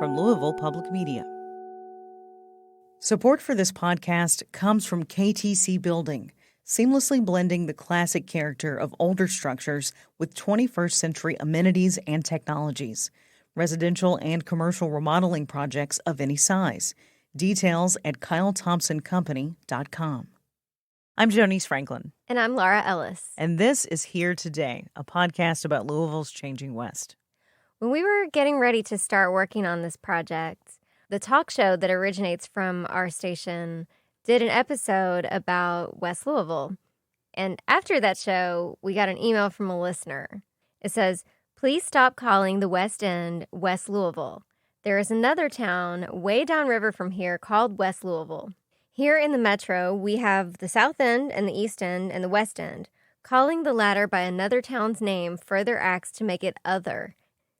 from Louisville Public Media. Support for this podcast comes from KTC Building, seamlessly blending the classic character of older structures with 21st century amenities and technologies. Residential and commercial remodeling projects of any size. Details at kylethompsoncompany.com. I'm Jonice Franklin. And I'm Laura Ellis. And this is Here Today, a podcast about Louisville's changing West. When we were getting ready to start working on this project, the talk show that originates from our station did an episode about West Louisville. And after that show, we got an email from a listener. It says, "Please stop calling the West End West Louisville. There is another town way downriver from here called West Louisville. Here in the metro, we have the South End and the East End and the West End. Calling the latter by another town's name further acts to make it other."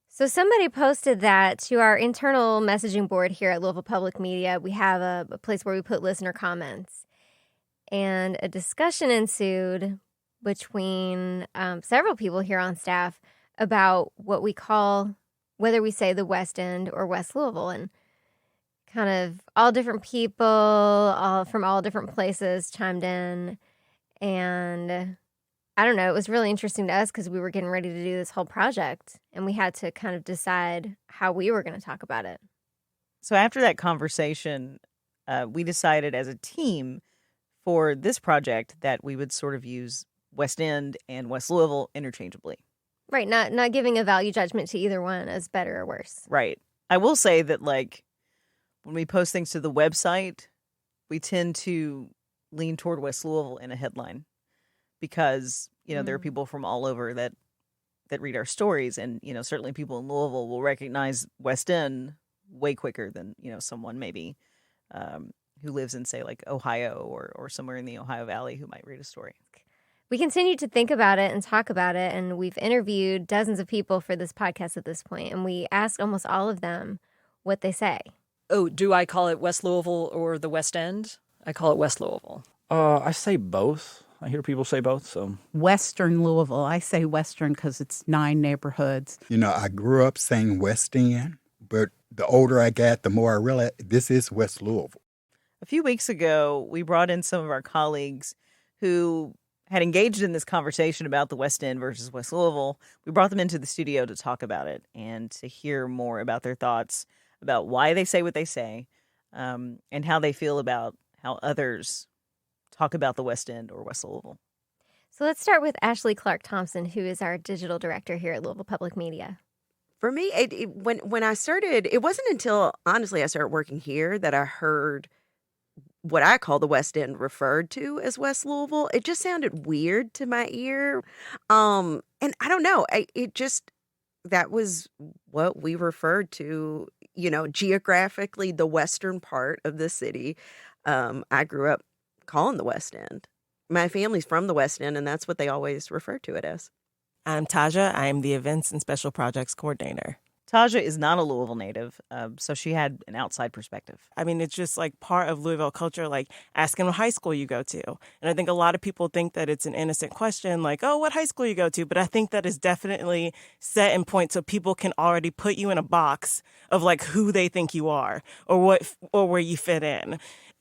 So somebody posted that to our internal messaging board here at Louisville Public Media. We have a place where we put listener comments. And a discussion ensued between several people here on staff about what we call, whether we say the West End or West Louisville. And kind of all different people all from all different places chimed in. And I don't know, it was really interesting to us because we were getting ready to do this whole project and we had to kind of decide how we were going to talk about it. So after that conversation, we decided as a team for this project that we would sort of use West End and West Louisville interchangeably. Right, not giving a value judgment to either one as better or worse. Right. I will say that, like, when we post things to the website, we tend to lean toward West Louisville in a headline because, you know, there are people from all over that read our stories. And, you know, certainly people in Louisville will recognize West End way quicker than, you know, someone maybe who lives in, say, like Ohio or somewhere in the Ohio Valley who might read a story. We continue to think about it and talk about it. And we've interviewed dozens of people for this podcast at this point, and we asked almost all of them what they say. Oh, do I call it West Louisville or the West End? I call it West Louisville. I say both. I hear people say both. So Western Louisville. I say Western because it's 9 neighborhoods. You know, I grew up saying West End, but the older I got, the more I realized this is West Louisville. A few weeks ago, we brought in some of our colleagues who had engaged in this conversation about the West End versus West Louisville. We brought them into the studio to talk about it and to hear more about their thoughts about why they say what they say, and how they feel about how others talk about the West End or West Louisville. So let's start with Ashley Clark-Thompson, who is our digital director here at Louisville Public Media. For me, when I started, it wasn't until, honestly, I started working here that I heard what I call the West End referred to as West Louisville. It just sounded weird to my ear. And I don't know, that was what we referred to, you know, geographically, the western part of the city. I grew up calling the West End. My family's from the West End, and that's what they always refer to it as. I'm Taja. I'm the Events and Special Projects Coordinator. Taja is not a Louisville native, so she had an outside perspective. I mean, it's just like part of Louisville culture, like asking what high school you go to. And I think a lot of people think that it's an innocent question, like, oh, what high school you go to? But I think that is definitely set in point so people can already put you in a box of like who they think you are or where you fit in.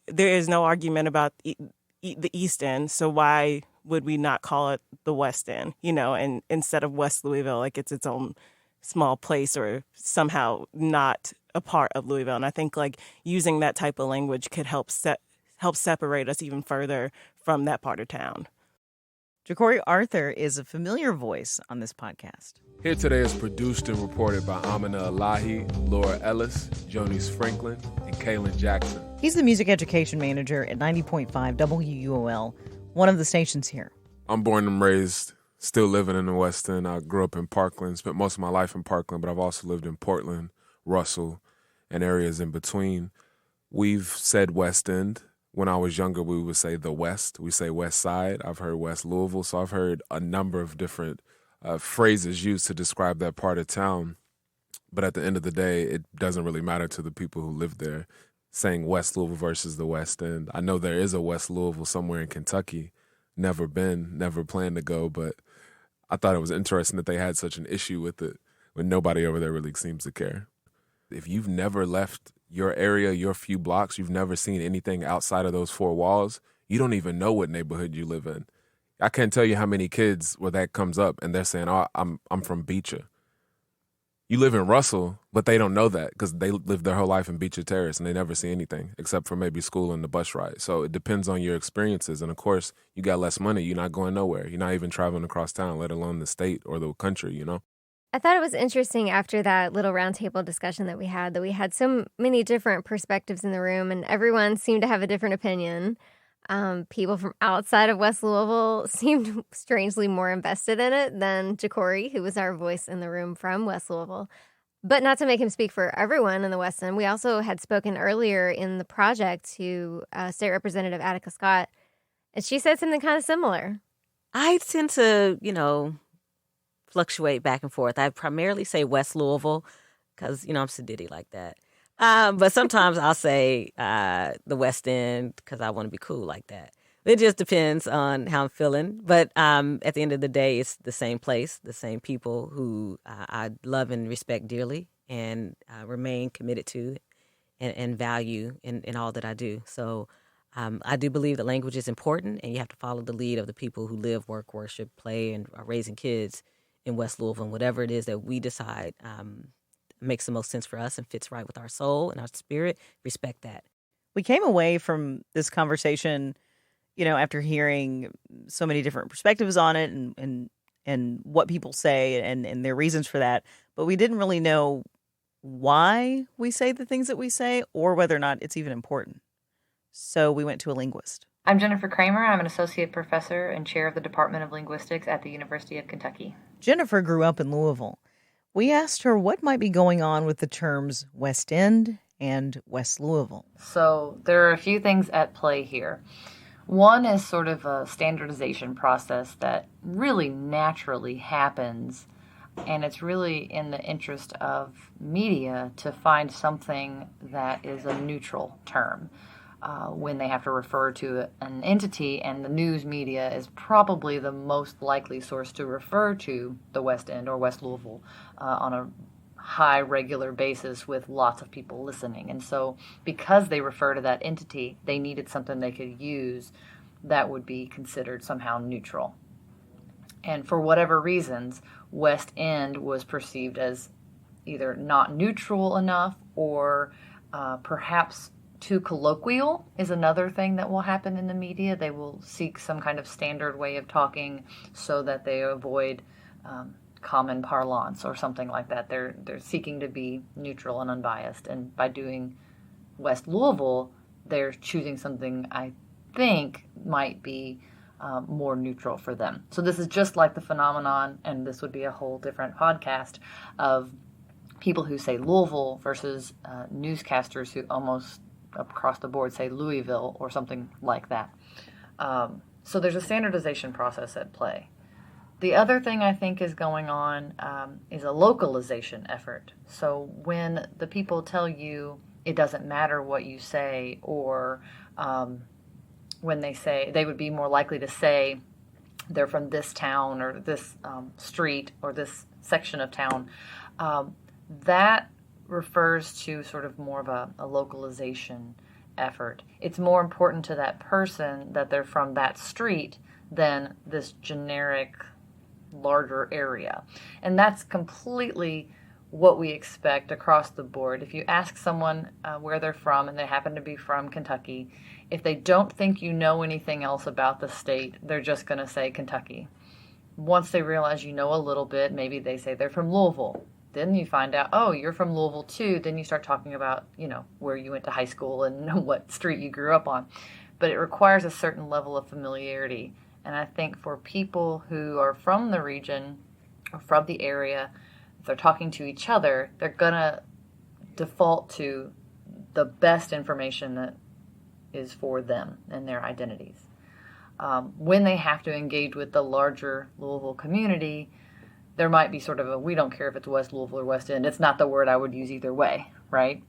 There is no argument about the East End, so why would we not call it the West End, you know, and instead of West Louisville, like it's its own small place or somehow not a part of Louisville. And I think like using that type of language could help separate us even further from that part of town. Ja'Cory Arthur is a familiar voice on this podcast. Here Today is produced and reported by Amina Elahi, Laura Ellis, Jonice Franklin, and Kaylin Jackson. He's the music education manager at 90.5 WUOL, one of the stations here. I'm born and raised, still living in the West End. I grew up in Parkland, spent most of my life in Parkland, but I've also lived in Portland, Russell, and areas in between. We've said West End. When I was younger, we would say the West. We say West Side. I've heard West Louisville, so I've heard a number of different phrases used to describe that part of town. But at the end of the day, it doesn't really matter to the people who live there, saying West Louisville versus the West End. I know there is a West Louisville somewhere in Kentucky. Never been, never planned to go, but I thought it was interesting that they had such an issue with it when nobody over there really seems to care. if you've never left your area, your few blocks, you've never seen anything outside of those four walls, you don't even know what neighborhood you live in. I can't tell you how many kids where that comes up and they're saying, "Oh, I'm from Beecher." You live in Russell, but they don't know that because they live their whole life in Beecher Terrace and they never see anything except for maybe school and the bus ride. So it depends on your experiences. And of course, you got less money. You're not going nowhere. You're not even traveling across town, let alone the state or the country, you know? I thought it was interesting after that little roundtable discussion that we had so many different perspectives in the room, and everyone seemed to have a different opinion. People from outside of West Louisville seemed strangely more invested in it than Jacory, who was our voice in the room from West Louisville. But not to make him speak for everyone in the West End, we also had spoken earlier in the project to State Representative Attica Scott, and she said something kind of similar. I tend to, fluctuate back and forth. I primarily say West Louisville because, I'm sedity like that. But sometimes I'll say the West End because I want to be cool like that. It just depends on how I'm feeling. But at the end of the day, it's the same place, the same people who I love and respect dearly and remain committed to and value in all that I do. So I do believe that language is important, and you have to follow the lead of the people who live, work, worship, play, and are raising kids in West Louisville. And whatever it is that we decide makes the most sense for us and fits right with our soul and our spirit, respect that. We came away from this conversation, after hearing so many different perspectives on it and what people say and their reasons for that, but we didn't really know why we say the things that we say or whether or not it's even important. So we went to a linguist. I'm Jennifer Kramer. I'm an associate professor and chair of the Department of Linguistics at the University of Kentucky. Jennifer grew up in Louisville. We asked her what might be going on with the terms West End and West Louisville. So there are a few things at play here. One is sort of a standardization process that really naturally happens, and it's really in the interest of media to find something that is a neutral term when they have to refer to an entity, and the news media is probably the most likely source to refer to the West End or West Louisville on a high regular basis with lots of people listening. And so because they refer to that entity, they needed something they could use that would be considered somehow neutral. And for whatever reasons, West End was perceived as either not neutral enough or perhaps too colloquial is another thing that will happen in the media. They will seek some kind of standard way of talking so that they avoid common parlance or something like that. They're seeking to be neutral and unbiased. And by doing West Louisville, they're choosing something I think might be more neutral for them. So this is just like the phenomenon, and this would be a whole different podcast, of people who say Louisville versus newscasters who almost across the board say Louisville or something like that. So there's a standardization process at play. The other thing I think is going on is a localization effort. So when the people tell you it doesn't matter what you say, or when they say, they would be more likely to say they're from this town or this street or this section of town, that refers to sort of more of a localization effort. It's more important to that person that they're from that street than this generic larger area. And that's completely what we expect across the board. If you ask someone where they're from and they happen to be from Kentucky, if they don't think you know anything else about the state, they're just going to say Kentucky. Once they realize you know a little bit, maybe they say they're from Louisville. Then you find out, oh, you're from Louisville too. Then you start talking about, where you went to high school and what street you grew up on. But it requires a certain level of familiarity. And I think for people who are from the region or from the area, if they're talking to each other, they're going to default to the best information that is for them and their identities. When they have to engage with the larger Louisville community, there might be sort of we don't care if it's West Louisville or West End. It's not the word I would use either way, right?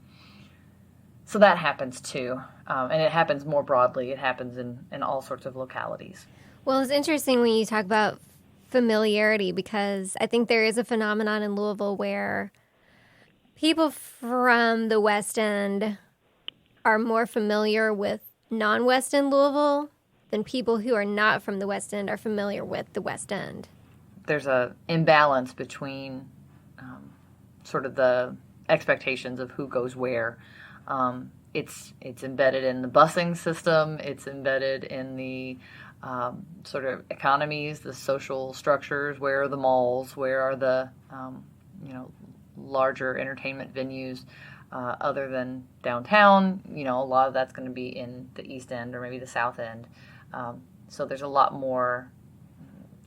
So that happens too. And it happens more broadly. It happens in all sorts of localities. Well, it's interesting when you talk about familiarity, because I think there is a phenomenon in Louisville where people from the West End are more familiar with non-West End Louisville than people who are not from the West End are familiar with the West End. There's a imbalance between sort of the expectations of who goes where. It's embedded in the busing system. It's embedded in the sort of economies, the social structures. Where are the malls? Where are the larger entertainment venues other than downtown? A lot of that's going to be in the East End or maybe the South End. So there's a lot more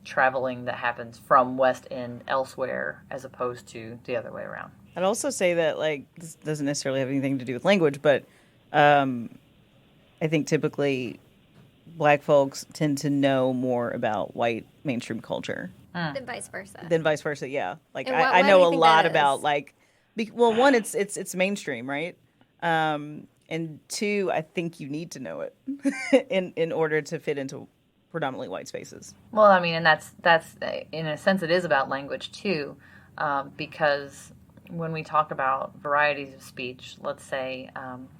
traveling that happens from West End elsewhere as opposed to the other way around. I'd also say that, like, this doesn't necessarily have anything to do with language, but I think typically Black folks tend to know more about white mainstream culture Than vice versa. Yeah. Like, And I why know do you a think lot that is? about, like, one, it's mainstream, right? And two, I think you need to know it in order to fit into predominantly white spaces. Well, I mean, and that's in a sense it is about language too, because when we talk about varieties of speech, let's say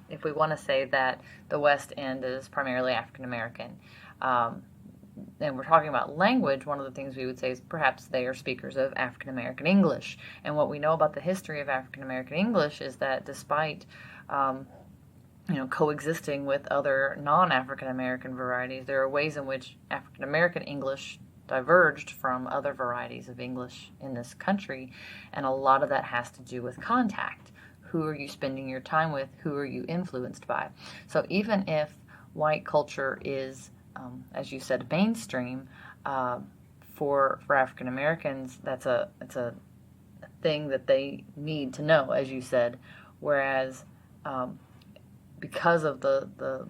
if we want to say that the West End is primarily African American, and we're talking about language, one of the things we would say is perhaps they are speakers of African American English. And what we know about the history of African American English is that despite coexisting with other non-African American varieties, there are ways in which African American English diverged from other varieties of English in this country, and a lot of that has to do with contact. Who are you spending your time with? Who are you influenced by? So even if white culture is, as you said, mainstream, for African Americans, it's a thing that they need to know, as you said, whereas because of the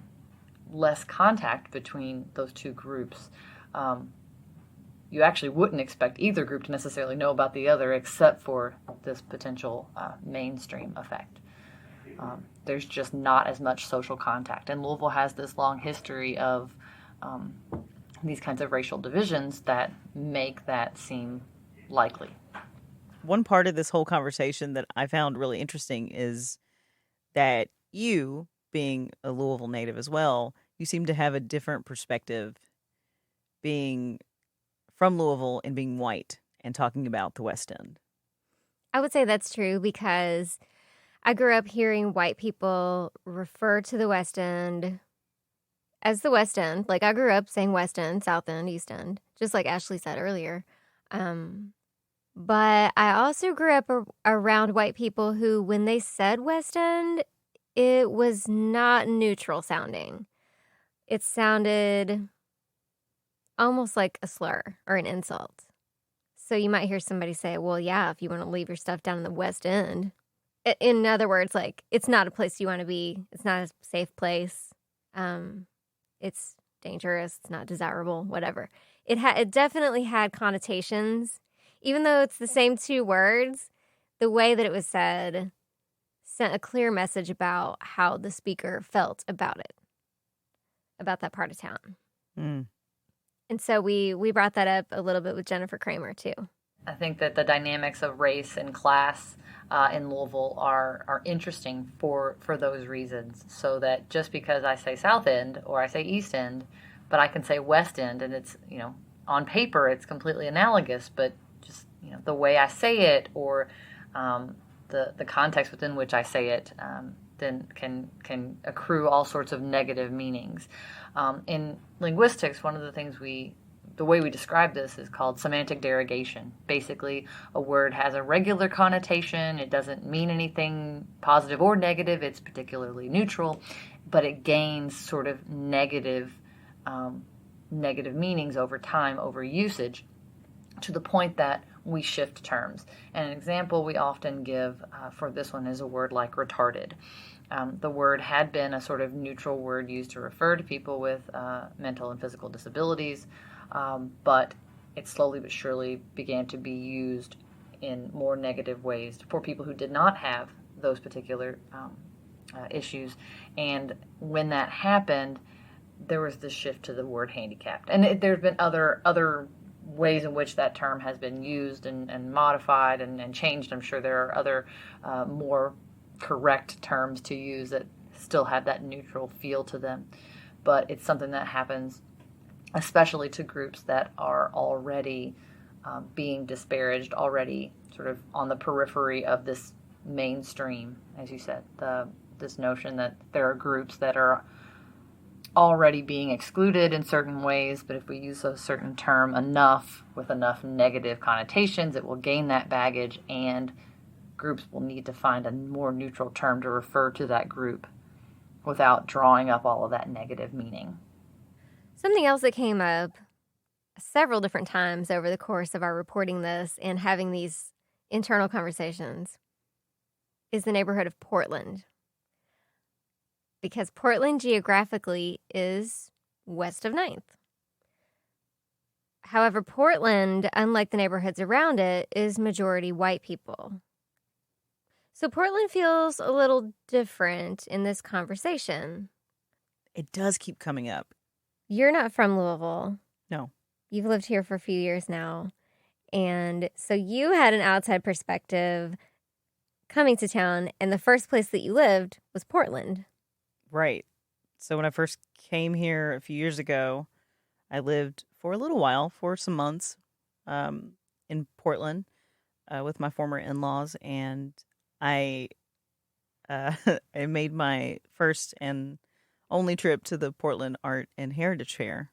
less contact between those two groups, you actually wouldn't expect either group to necessarily know about the other except for this potential mainstream effect. There's just not as much social contact. And Louisville has this long history of these kinds of racial divisions that make that seem likely. One part of this whole conversation that I found really interesting is that you, being a Louisville native as well, you seem to have a different perspective being from Louisville and being white and talking about the West End. I would say that's true because I grew up hearing white people refer to the West End as the West End. Like, I grew up saying West End, South End, East End, just like Ashley said earlier. But I also grew up around white people who, when they said West End, it was not neutral sounding. It sounded almost like a slur or an insult. So you might hear somebody say, well, yeah, if you want to leave your stuff down in the West End. In other words, like, it's not a place you want to be. It's not a safe place. It's dangerous. It's not desirable, whatever. It definitely had connotations. Even though it's the same two words, the way that it was said sent a clear message about how the speaker felt about it, about that part of town. Mm. And so we brought that up a little bit with Jennifer Kramer, too. I think that the dynamics of race and class in Louisville are interesting for those reasons. So that just because I say South End or I say East End, but I can say West End, and it's, on paper it's completely analogous, but just, the way I say it or the context within which I say it then can accrue all sorts of negative meanings. In linguistics, one of the things the way we describe this is called semantic derogation. Basically, a word has a regular connotation. It doesn't mean anything positive or negative. It's particularly neutral, but it gains sort of negative meanings over time, over usage, to the point that we shift terms. And an example we often give for this one is a word like retarded. The word had been a sort of neutral word used to refer to people with mental and physical disabilities, but it slowly but surely began to be used in more negative ways for people who did not have those particular issues. And when that happened, there was this shift to the word handicapped. And there's been other ways in which that term has been used and modified and changed. I'm sure there are other more correct terms to use that still have that neutral feel to them. But it's something that happens especially to groups that are already being disparaged, already sort of on the periphery of this mainstream, as you said, this notion that there are groups that are already being excluded in certain ways, but if we use a certain term enough with enough negative connotations, it will gain that baggage, and groups will need to find a more neutral term to refer to that group without drawing up all of that negative meaning. Something else that came up several different times over the course of our reporting this and having these internal conversations is the neighborhood of Portland. Because Portland geographically is west of 9th. However, Portland, unlike the neighborhoods around it, is majority white people. So Portland feels a little different in this conversation. It does keep coming up. You're not from Louisville. No. You've lived here for a few years now. And so you had an outside perspective coming to town, and the first place that you lived was Portland. Right. So when I first came here a few years ago, I lived for a little while, for some months, in Portland with my former in-laws, and I I made my first and only trip to the Portland Art and Heritage Fair,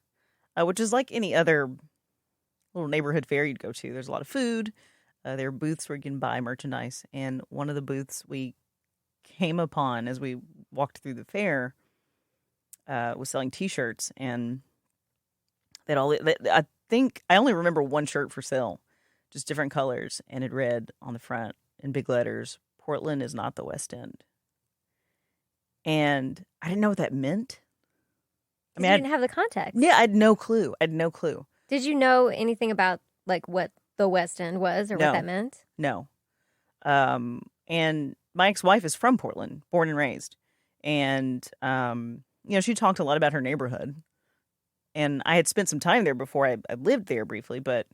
which is like any other little neighborhood fair you'd go to. There's a lot of food. There are booths where you can buy merchandise, and one of the booths we came upon as we walked through the fair was selling T-shirts, and I think I only remember one shirt for sale, just different colors, and it read on the front in big letters, "Portland is not the West End." And I didn't know what that meant. I mean, you didn't have the context. Yeah, I had no clue. Did you know anything about like what the West End was or what that meant? No. And my ex-wife is from Portland, born and raised. And, she talked a lot about her neighborhood. And I had spent some time there before I lived there briefly, but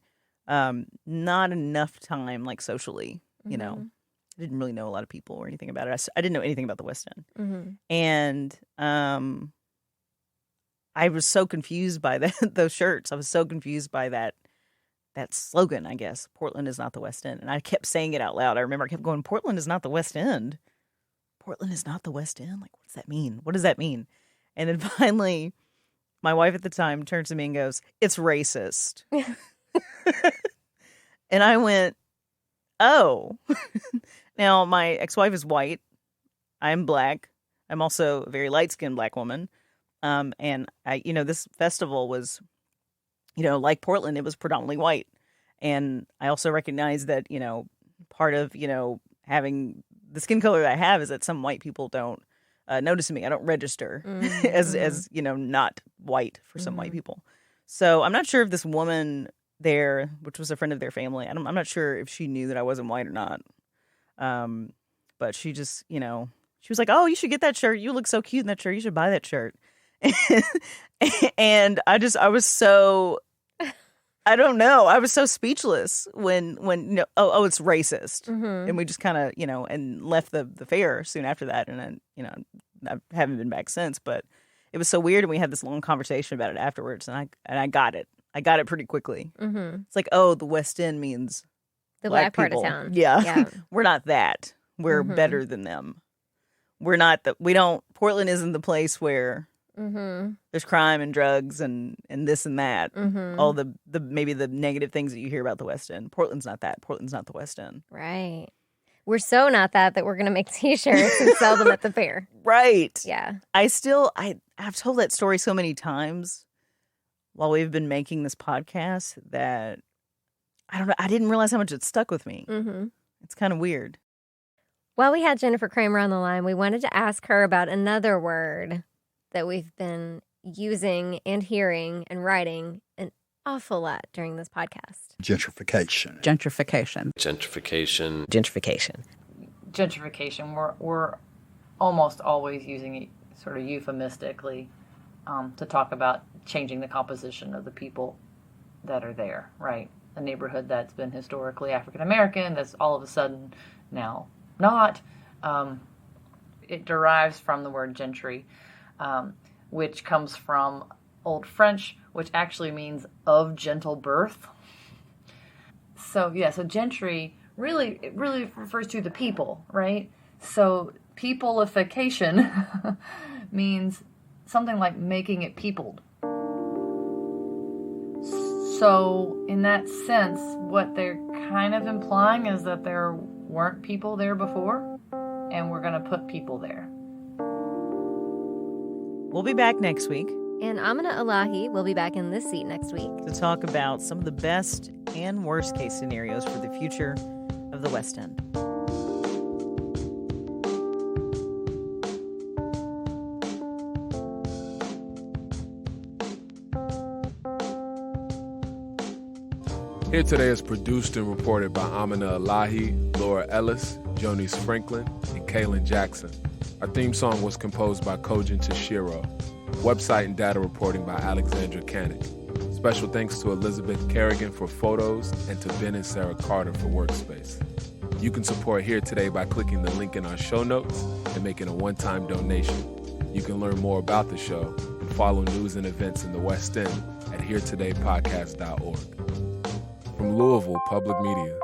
not enough time, like, socially, you know. I didn't really know a lot of people or anything about it. I didn't know anything about the West End. Mm-hmm. And I was so confused by those shirts. I was so confused by that slogan, I guess. Portland is not the West End. And I kept saying it out loud. I remember I kept going, Portland is not the West End. Portland is not the West End? Like, what does that mean? What does that mean? And then finally, my wife at the time turns to me and goes, "It's racist." And I went, "Oh." Now, my ex-wife is white. I'm black. I'm also a very light-skinned black woman. And this festival was, like Portland, it was predominantly white. And I also recognize that, part of, having the skin color that I have is that some white people don't notice me. I don't register as not white for some white people. So I'm not sure if this woman there, which was a friend of their family, I'm not sure if she knew that I wasn't white or not. But she just, she was like, "Oh, you should get that shirt. You look so cute in that shirt. You should buy that shirt." And I was so, I don't know. I was so speechless when it's racist. And we just kind of, and left the fair soon after that. And then, I haven't been back since, but it was so weird. And we had this long conversation about it afterwards. And I got it. I got it pretty quickly. Mm-hmm. It's like, oh, the West End means the black part of town. Yeah. We're not that. We're better than them. We're not Portland isn't the place where there's crime and drugs and this and that. All the maybe the negative things that you hear about the West End. Portland's not that. Portland's not the West End. Right. We're so not that we're going to make T-shirts and sell them at the fair. Right. Yeah. I've told that story so many times while we've been making this podcast that I don't know. I didn't realize how much it stuck with me. It's kind of weird. While we had Jennifer Kramer on the line, we wanted to ask her about another word that we've been using and hearing and writing an awful lot during this podcast. Gentrification. We're almost always using it sort of euphemistically to talk about changing the composition of the people that are there, right? A neighborhood that's been historically African American that's all of a sudden now not. It derives from the word gentry, which comes from Old French, which actually means of gentle birth. So so gentry really refers to the people, right? So peopleification means something like making it peopled. So in that sense, what they're kind of implying is that there weren't people there before, and we're going to put people there. We'll be back next week. And Amina Elahi will be back in this seat next week to talk about some of the best and worst case scenarios for the future of the West End. Here Today is produced and reported by Amina Elahi, Laura Ellis, Jonice Franklin, and Kaylin Jackson. Our theme song was composed by Kojin Toshiro. Website and data reporting by Alexandra Kanik. Special thanks to Elizabeth Kerrigan for photos and to Ben and Sarah Carter for workspace. You can support Here Today by clicking the link in our show notes and making a one-time donation. You can learn more about the show and follow news and events in the West End at heretodaypodcast.org. From Louisville Public Media.